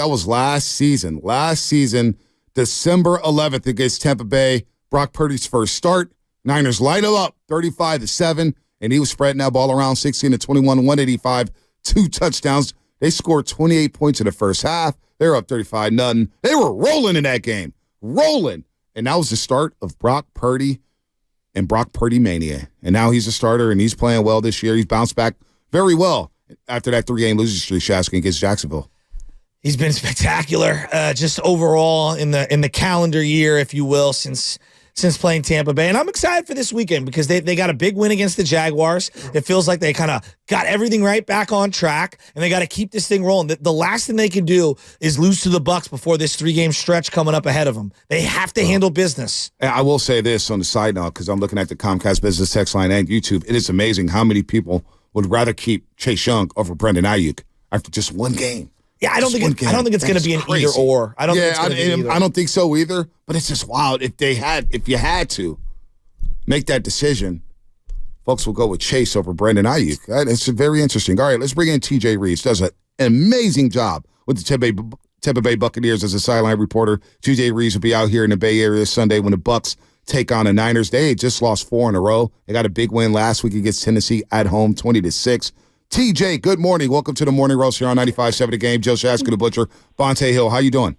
That was last season. Last season, December 11th against Tampa Bay. Brock Purdy's first start. Niners light him up 35-7, and he was spreading that ball around 16-21, 185, 2 touchdowns. They scored 28 points in the first half. They were up 35-0. They were rolling in that game. Rolling. And that was the start of Brock Purdy and Brock Purdy mania. And now he's a starter, and he's playing well this year. He's bounced back very well after that 3-game losing streak, Shasky, against Jacksonville. He's been spectacular, just overall in the calendar year, if you will, since playing Tampa Bay. And I'm excited for this weekend because they got a big win against the Jaguars. It feels like they kind of got everything right back on track, and they got to keep this thing rolling. The last thing they can do is lose to the Bucs before this 3-game stretch coming up ahead of them. They have to handle business. I will say this on the side note, because I'm looking at the Comcast Business text line and YouTube. It is amazing how many people would rather keep Chase Young over Brendan Ayuk after just one game. Yeah, I don't think it's going to be an either or. I don't think so either. But it's just wild. If you had to make that decision, folks will go with Chase over Brendan Ayuk. It's very interesting. All right, let's bring in TJ Rives. Does an amazing job with the Tampa Bay Buccaneers as a sideline reporter. TJ Rives will be out here in the Bay Area Sunday when the Bucs take on the Niners. They just lost 4 in a row. They got a big win last week against Tennessee at home, 20-6. TJ, good morning. Welcome to the Morning Roast here on 95.7 The Game. Joe Shasky, the Butcher, Bonte Hill. How you doing?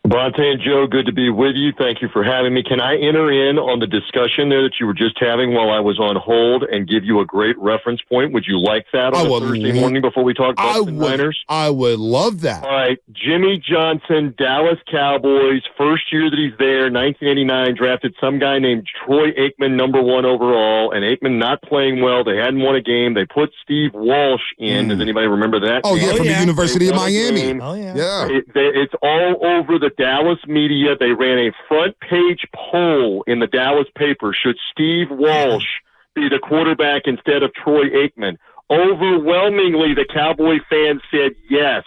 Bonte and Joe, good to be with you. Thank you for having me. Can I enter in on the discussion there that you were just having while I was on hold and give you a great reference point? Would you like that on a Thursday morning before we talk about the Niners? I would love that. All right. Jimmy Johnson, Dallas Cowboys, first year that he's there, 1989, drafted some guy named Troy Aikman, number 1 overall, and Aikman not playing well. They hadn't won a game. They put Steve Walsh in. Does anybody remember that? Oh, yeah, from the University of Miami. Oh, yeah. It's all over the Dallas media. They ran a front page poll in the Dallas paper. Should Steve Walsh be the quarterback instead of Troy Aikman? Overwhelmingly, the Cowboy fans said yes,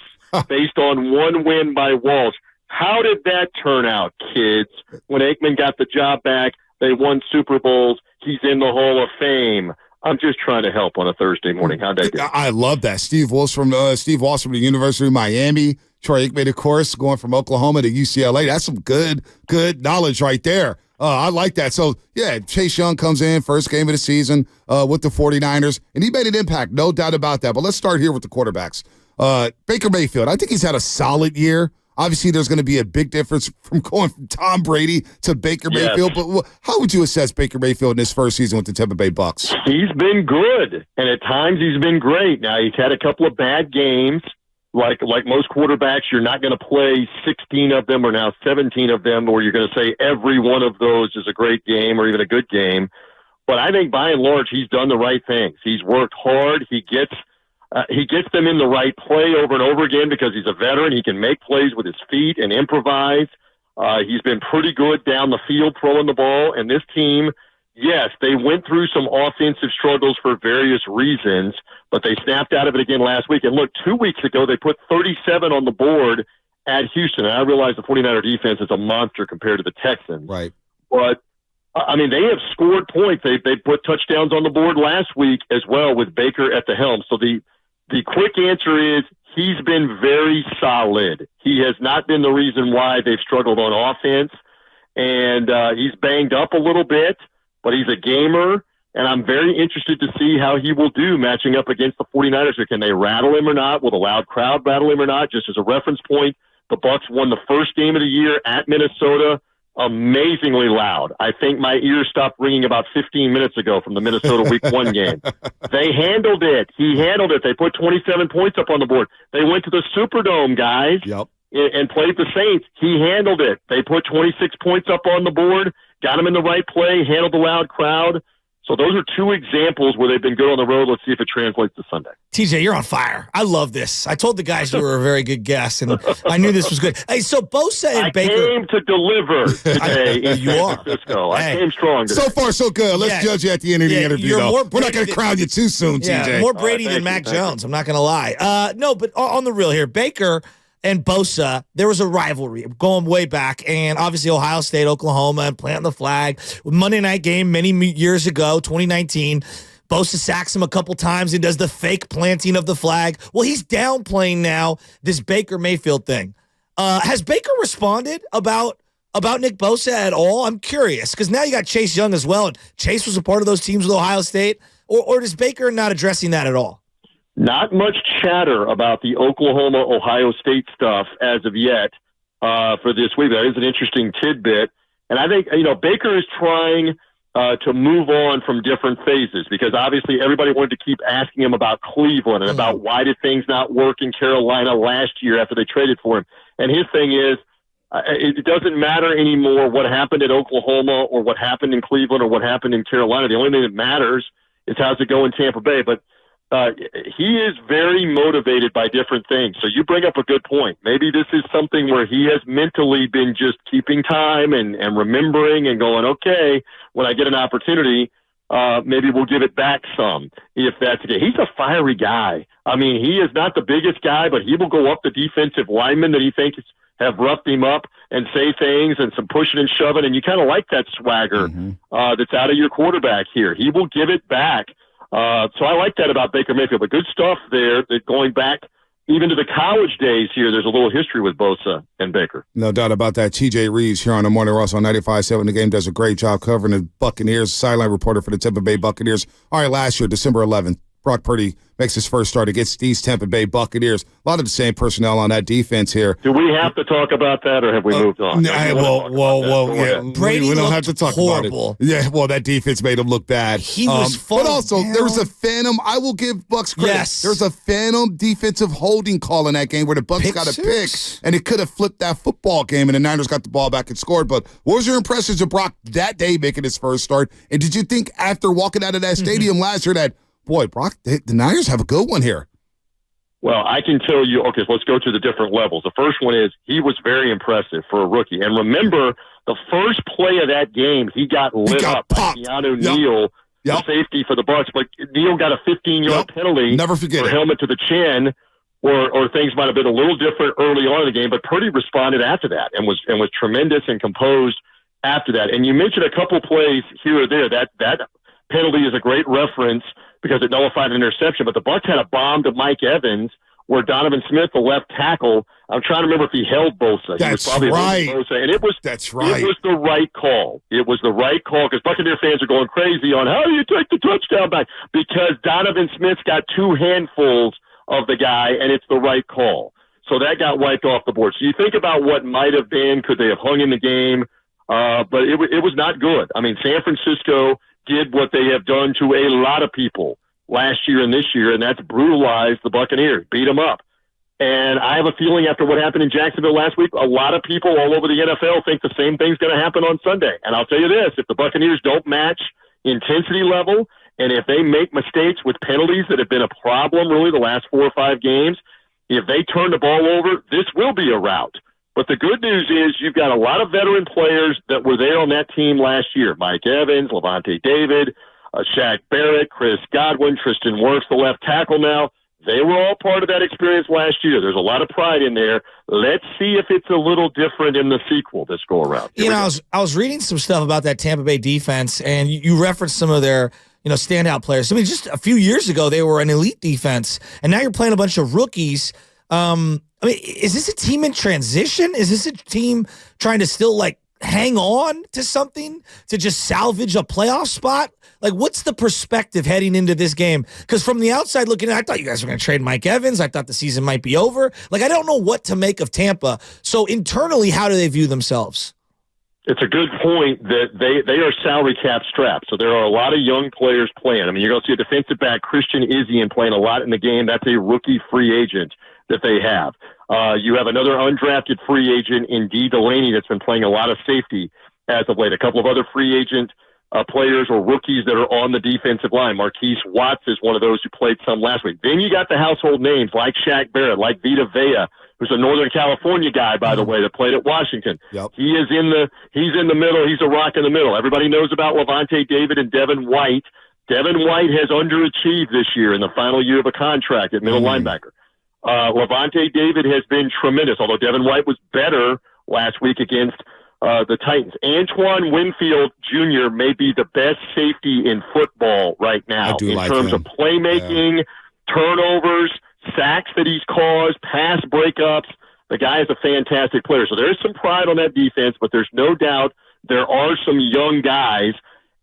based on one win by Walsh. How did that turn out, kids? When Aikman got the job back, they won Super Bowls. He's in the Hall of Fame. I'm just trying to help on a Thursday morning. How'd that go? I love that. Steve Walsh from the University of Miami. Troy Aikman, of course, going from Oklahoma to UCLA. That's some good knowledge right there. I like that. So, yeah, Chase Young comes in, first game of the season with the 49ers, and he made an impact, no doubt about that. But let's start here with the quarterbacks. Baker Mayfield, I think he's had a solid year. Obviously, there's going to be a big difference from going from Tom Brady to Baker Mayfield. But how would you assess Baker Mayfield in his first season with the Tampa Bay Bucs? He's been good, and at times he's been great. Now, he's had a couple of bad games. Like most quarterbacks, you're not going to play 16 of them or now 17 of them, or you're going to say every one of those is a great game or even a good game. But I think by and large, he's done the right things. He's worked hard. He gets them in the right play over and over again because he's a veteran. He can make plays with his feet and improvise. He's been pretty good down the field throwing the ball. And this team, yes, they went through some offensive struggles for various reasons, but they snapped out of it again last week. And look, 2 weeks ago, they put 37 on the board at Houston. And I realize the 49er defense is a monster compared to the Texans. Right. But, I mean, they have scored points. They put touchdowns on the board last week as well with Baker at the helm. So the quick answer is he's been very solid. He has not been the reason why they've struggled on offense. And he's banged up a little bit, but he's a gamer. And I'm very interested to see how he will do matching up against the 49ers. Can they rattle him or not? Will the loud crowd rattle him or not? Just as a reference point, the Bucs won the first game of the year at Minnesota, amazingly loud. I think my ears stopped ringing about 15 minutes ago from the Minnesota Week 1 game. They handled it. He handled it. They put 27 points up on the board. They went to the Superdome, guys, and played the Saints. He handled it. They put 26 points up on the board, got him in the right play, handled the loud crowd. So those are two examples where they've been good on the road. Let's see if it translates to Sunday. TJ, you're on fire. I love this. I told the guys you were a very good guest, and I knew this was good. Hey, so Bosa and Baker. I came to deliver today in you San Francisco. I came strong today. So far, so good. Let's judge you at the end of the interview, though. We're not going to crown you too soon, TJ. More Brady than Mac Jones. I'm not going to lie. No, but on the real here, Baker and Bosa, there was a rivalry going way back, and obviously Ohio State, Oklahoma, and planting the flag. Monday night game many years ago, 2019, Bosa sacks him a couple times and does the fake planting of the flag. Well, he's downplaying now this Baker Mayfield thing. Has Baker responded about Nick Bosa at all? I'm curious because now you got Chase Young as well, and Chase was a part of those teams with Ohio State. Or is Baker not addressing that at all? Not much chatter about the Oklahoma-Ohio State stuff as of yet for this week. That is an interesting tidbit. And I think, Baker is trying to move on from different phases because obviously everybody wanted to keep asking him about Cleveland and about why did things not work in Carolina last year after they traded for him. And his thing is, it doesn't matter anymore what happened at Oklahoma or what happened in Cleveland or what happened in Carolina. The only thing that matters is how's it go in Tampa Bay. But he is very motivated by different things. So you bring up a good point. Maybe this is something where he has mentally been just keeping time and remembering and going, okay, when I get an opportunity, maybe we'll give it back some if that's the case. He's a fiery guy. I mean, he is not the biggest guy, but he will go up the defensive lineman that he thinks have roughed him up and say things and some pushing and shoving, and you kind of like that swagger that's out of your quarterback here. He will give it back. So I like that about Baker Mayfield. But good stuff there that going back even to the college days here, there's a little history with Bosa and Baker. No doubt about that. TJ Rives here on the Morning Rush on 95.7 The Game does a great job covering the Buccaneers, sideline reporter for the Tampa Bay Buccaneers. All right, last year, December 11th, Brock Purdy makes his first start against these Tampa Bay Buccaneers. A lot of the same personnel on that defense here. Do we have to talk about that, or have we moved on? Whoa. Yeah. Brady we don't have to talk horrible. about it. Yeah, well, that defense made him look bad. He was But also, there was a phantom. I will give Bucs credit. Yes. There's a phantom defensive holding call in that game where the Bucs got a pick, and it could have flipped that football game, and the Niners got the ball back and scored. But what was your impressions of Brock that day making his first start? And did you think after walking out of that stadium last year that, boy, Brock, the Niners have a good one here? Well, I can tell you, okay, so let's go to the different levels. The first one is he was very impressive for a rookie. And remember, the first play of that game, he got lit up by Keanu Neal, the safety for the Bucs. But Neal got a 15-yard penalty for helmet to the chin, or things might have been a little different early on in the game. But Purdy responded after that and was tremendous and composed after that. And you mentioned a couple plays here or there. That penalty is a great reference because it nullified an interception. But the Bucs had a bomb to Mike Evans where Donovan Smith, the left tackle, I'm trying to remember if he held Bosa. That's right. Bosa, and it was the right call. It was the right call because Buccaneer fans are going crazy on how do you take the touchdown back? Because Donovan Smith's got two handfuls of the guy, and it's the right call. So that got wiped off the board. So you think about what might have been. Could they have hung in the game? But it was not good. I mean, San Francisco did what they have done to a lot of people last year and this year, and that's brutalized the Buccaneers, beat them up. And I have a feeling after what happened in Jacksonville last week, a lot of people all over the NFL think the same thing's going to happen on Sunday. And I'll tell you this, if the Buccaneers don't match intensity level, and if they make mistakes with penalties that have been a problem really the last 4 or 5 games, if they turn the ball over, this will be a rout. But the good news is you've got a lot of veteran players that were there on that team last year. Mike Evans, Levante David, Shaq Barrett, Chris Godwin, Tristan Wirfs, the left tackle now. They were all part of that experience last year. There's a lot of pride in there. Let's see if it's a little different in the sequel this go-around. I was reading some stuff about that Tampa Bay defense, and you referenced some of their standout players. I mean, just a few years ago, they were an elite defense, and now you're playing a bunch of rookies. I mean, is this a team in transition? Is this a team trying to still, hang on to something to just salvage a playoff spot? What's the perspective heading into this game? Because from the outside looking in, I thought you guys were going to trade Mike Evans. I thought the season might be over. I don't know what to make of Tampa. So internally, how do they view themselves? It's a good point that they are salary cap strapped. So there are a lot of young players playing. I mean, you're going to see a defensive back, Christian Izien, playing a lot in the game. That's a rookie free agent that they have. You have another undrafted free agent in D. Delaney that's been playing a lot of safety as of late. A couple of other free agent players or rookies that are on the defensive line. Marquise Watts is one of those who played some last week. Then you got the household names like Shaq Barrett, like Vita Vea, who's a Northern California guy, by the way, that played at Washington. Yep. He's in the middle. He's a rock in the middle. Everybody knows about Levante David and Devin White. Devin White has underachieved this year in the final year of a contract at middle linebacker. Levante David has been tremendous, although Devin White was better last week against the Titans. Antoine Winfield Jr. may be the best safety in football right now in terms of playmaking, turnovers, sacks that he's caused, pass breakups. The guy is a fantastic player. So there's some pride on that defense, but there's no doubt there are some young guys.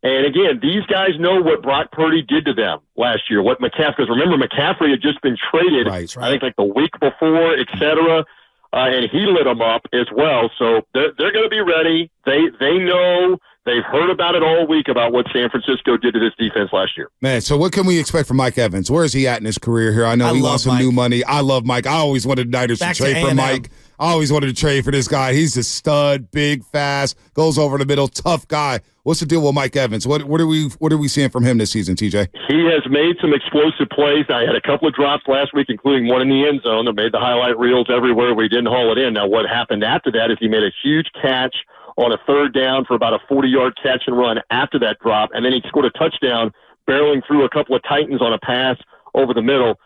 And again, these guys know what Brock Purdy did to them last year, what McCaffrey, because remember, McCaffrey had just been traded, right. I think like the week before, et cetera, and he lit them up as well. So they're going to be ready. They know. They've heard about it all week about what San Francisco did to this defense last year. Man, so what can we expect from Mike Evans? Where is he at in his career here? I know he wants some new money. I love Mike. I always wanted the Niners to trade for Mike. I always wanted to trade for this guy. He's a stud, big, fast, goes over the middle, tough guy. What's the deal with Mike Evans? What are we seeing from him this season, TJ? He has made some explosive plays. I had a couple of drops last week, including one in the end zone that made the highlight reels everywhere. We didn't haul it in. Now, what happened after that is he made a huge catch on a third down for about a 40-yard catch and run after that drop, and then he scored a touchdown barreling through a couple of Titans on a pass over the middle.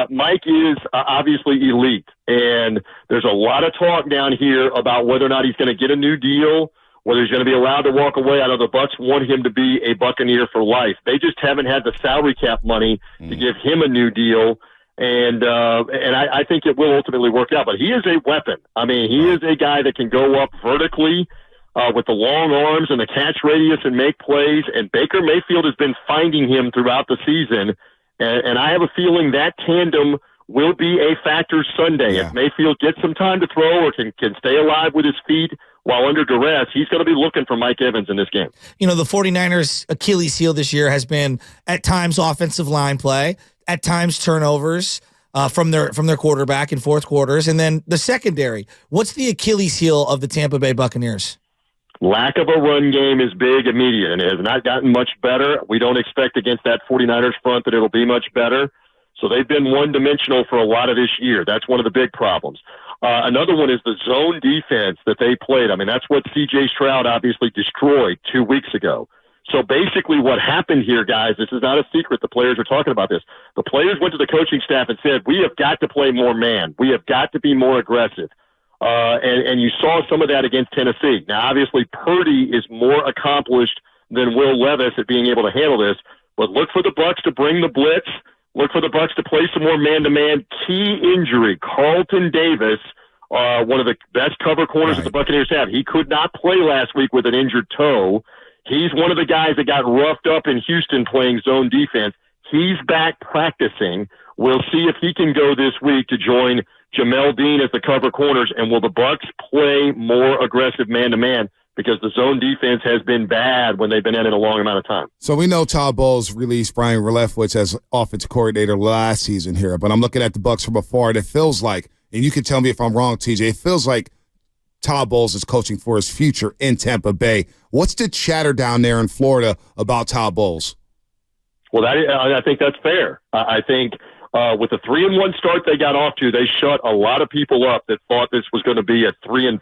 Mike is obviously elite, and there's a lot of talk down here about whether or not he's going to get a new deal, whether he's going to be allowed to walk away. I know the Bucs want him to be a Buccaneer for life. They just haven't had the salary cap money to give him a new deal, and I think it will ultimately work out. But he is a weapon. I mean, he is a guy that can go up vertically with the long arms and the catch radius and make plays, and Baker Mayfield has been finding him throughout the season, and I have a feeling that tandem will be a factor Sunday. Yeah. If Mayfield gets some time to throw or can stay alive with his feet while under duress, he's going to be looking for Mike Evans in this game. You know, the 49ers' Achilles heel this year has been at times offensive line play, at times turnovers from their quarterback in fourth quarters, and then the secondary. What's the Achilles heel of the Tampa Bay Buccaneers? Lack of a run game is big, immediate, and it has not gotten much better. We don't expect against that 49ers front that it'll be much better. So they've been one-dimensional for a lot of this year. That's one of the big problems. Another one is the zone defense that they played. I mean, that's what C.J. Stroud obviously destroyed 2 weeks ago. So basically what happened here, guys, this is not a secret. The players are talking about this. The players went to the coaching staff and said, we have got to play more man. We have got to be more aggressive. And you saw some of that against Tennessee. Now, obviously, Purdy is more accomplished than Will Levis at being able to handle this. But look for the Bucs to bring the blitz. Look for the Bucs to play some more man-to-man. Key injury, Carlton Davis, one of the best cover corners that the Buccaneers have. He could not play last week with an injured toe. He's one of the guys that got roughed up in Houston playing zone defense. He's back practicing. We'll see if he can go this week to join Jamel Dean as the cover corners, and will the Bucs play more aggressive man-to-man because the zone defense has been bad when they've been in it a long amount of time. So we know Todd Bowles released Brian Leftwich as offensive coordinator last season here, but I'm looking at the Bucs from afar, and it feels like, and you can tell me if I'm wrong, TJ, it feels like Todd Bowles is coaching for his future in Tampa Bay. What's the chatter down there in Florida about Todd Bowles? Well, I think that's fair. I think with the 3-1 start they got off to, they shut a lot of people up that thought this was going to be a 3-14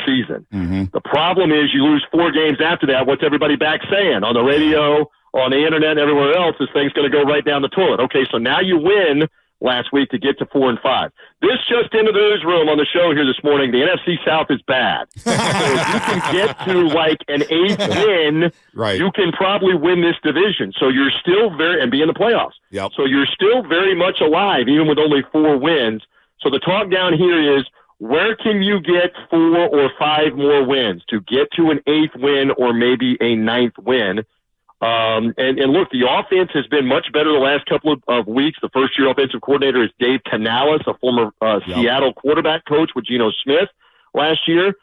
season. Mm-hmm. The problem is you lose 4 games after that. What's everybody back saying on the radio, on the internet, and everywhere else? This thing's going to go right down the toilet. Okay, so now you win last week to get to 4-5. This just into the newsroom on the show here this morning. The NFC South is bad. So if you can get to like an 8th win, you can probably win this division. So you're still and be in the playoffs. Yep. So you're still very much alive, even with only 4 wins. So the talk down here is, where can you get 4 or 5 more wins to get to an 8th win or maybe a 9th win? And look, the offense has been much better the last couple of weeks. The first-year offensive coordinator is Dave Canales, a former Seattle quarterback coach with Geno Smith last year.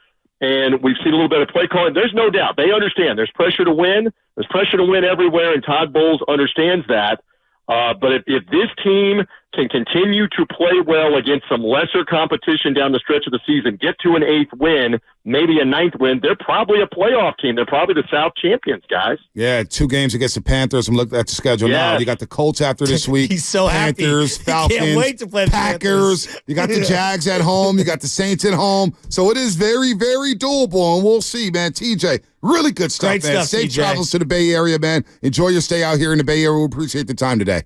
And we've seen a little bit of play calling. There's no doubt. They understand. There's pressure to win. There's pressure to win everywhere, and Todd Bowles understands that. But if this team can continue to play well against some lesser competition down the stretch of the season, get to an 8th win, maybe a 9th win, they're probably a playoff team. They're probably the South champions, guys. Yeah, 2 games against the Panthers. I'm looking at the schedule now. You got the Colts after this week. He's so Panthers, happy. Falcons, Can't wait to play the Packers. Panthers. You got the Jags at home. You got the Saints at home. So it is very, very doable, and we'll see, man. TJ, really good stuff, Great man. stuff, Safe TJ. travels to the Bay Area, man. Enjoy your stay out here in the Bay Area. We appreciate the time today.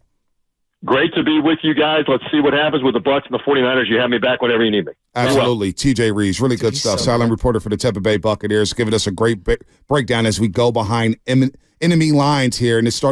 Great to be with you guys. Let's see what happens with the Bucs and the 49ers. You have me back whenever you need me. Absolutely. TJ Rives, really good stuff. Sideline reporter for the Tampa Bay Buccaneers, giving us a great breakdown as we go behind enemy lines here. And it started